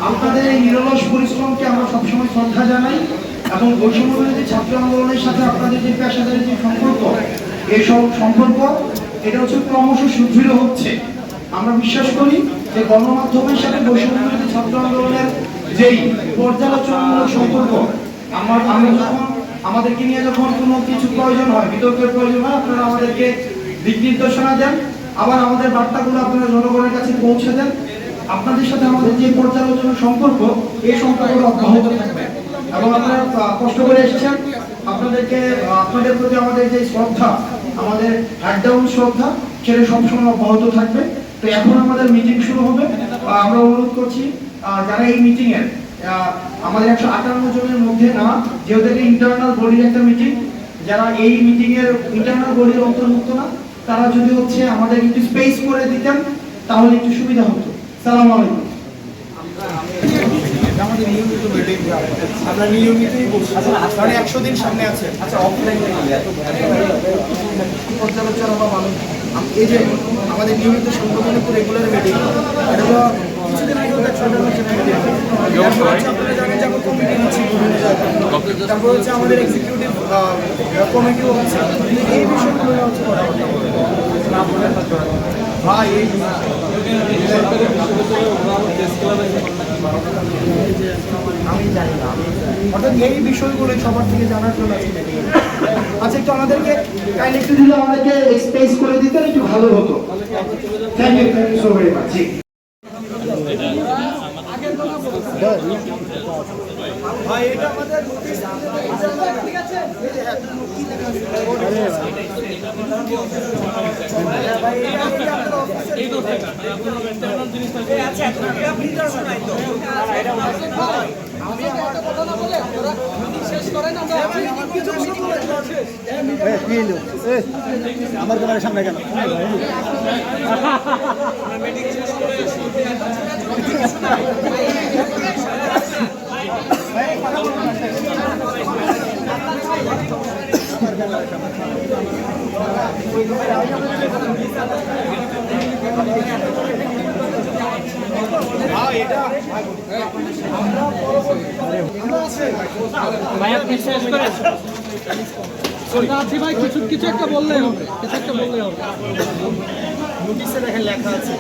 আপনাদের এই নিরলস পরিশ্রমকে আমরা সবসময় শ্রদ্ধা জানাই এবং বৈষম্যবিরোধী ছাত্র আন্দোলনের সাথে আপনাদের যে পেশাদারি যে সম্পর্ক, এই সম্পর্ক এটা হচ্ছে ক্রমশ সুদৃঢ় হচ্ছে। আমরা বিশ্বাস করি যে গণমাধ্যমের সাথে বৈষম্যবিরোধী ছাত্র আন্দোলনের যেই পর্যালোচনামূলক সম্পর্ক, আমরা যখন আমাদেরকে নিয়ে যখন কোনো কিছু প্রয়োজন হয়, বিতর্কের প্রয়োজন হয়, আপনারা আমাদেরকে দিক নির্দেশনা দেন, আবার আমাদের বার্তাগুলো আপনারা জনগণের কাছে পৌঁছে দেন। আপনাদের সাথে আমাদের যে পর্যালোচনার সম্পর্ক, এই সম্পর্কটা অব্যাহত থাকবে এবং আপনারা কষ্ট করে এসেছেন। আপনাদের প্রতি আমাদের যে শ্রদ্ধা, আমাদের হ্যাড ডাউন শ্রদ্ধা, সেটা সবসময় অব্যাহত থাকবে। তো এখন আমাদের মিটিং শুরু হবে। আমরা অনুরোধ করছি যারা এই মিটিং এর আমাদের 158 জনের মধ্যে না, যেহেতু এটা ইন্টারনাল বডির একটা মিটিং, যারা এই মিটিং এর ইন্টারনাল বডির অন্তর্ভুক্ত না, তারা যদি হচ্ছে আমাদের একটু স্পেস করে দিতেন তাহলে একটু সুবিধা হতো। সালাম আলাইকুম। আমাদের নিয়মিত মিটিং আমরা নিয়মিতই বসি, কারণ 100 দিন সামনে আছে। আচ্ছা, অফলাইন পর্যালোচনা বা মানুষ এই যে আমাদের নিয়মিত সংগঠনের তো রেগুলার মিটিং, এটা তো কিছুদিন আগে আপনারা জানেন যে আমরা কমিটি নিচ্ছি বিভিন্ন জায়গায়, তারপর হচ্ছে আমাদের এক্সিকিউটিভ কমিটিও হচ্ছে। এই বিষয়গুলো হচ্ছে ভাই আমি জানি না, অর্থাৎ এই বিষয়গুলো সবার থেকে জানার জন্য আছে। আচ্ছা, একটু আমাদেরকে কাইন্ডলি একটু দিলে আমাদেরকে স্পেস করে দিতেন একটু ভালো হতো। Thank you so very much. ভাই এটা আমাদের নোটিশ, ঠিক আছে? এই তো ইন্টারনাল জিনিস আছে। আচ্ছা, আপনি জানেন না তো আমি আমার কথা না বলে আপনারা মিটিং শেষ করেন, আমরা কিছু কিছু আছে। আমার তোমার সামনে কেন মিটিং শেষ করে ভাই কিছু একটা বললে হবে, নোটিশে দেখেন লেখা আছে।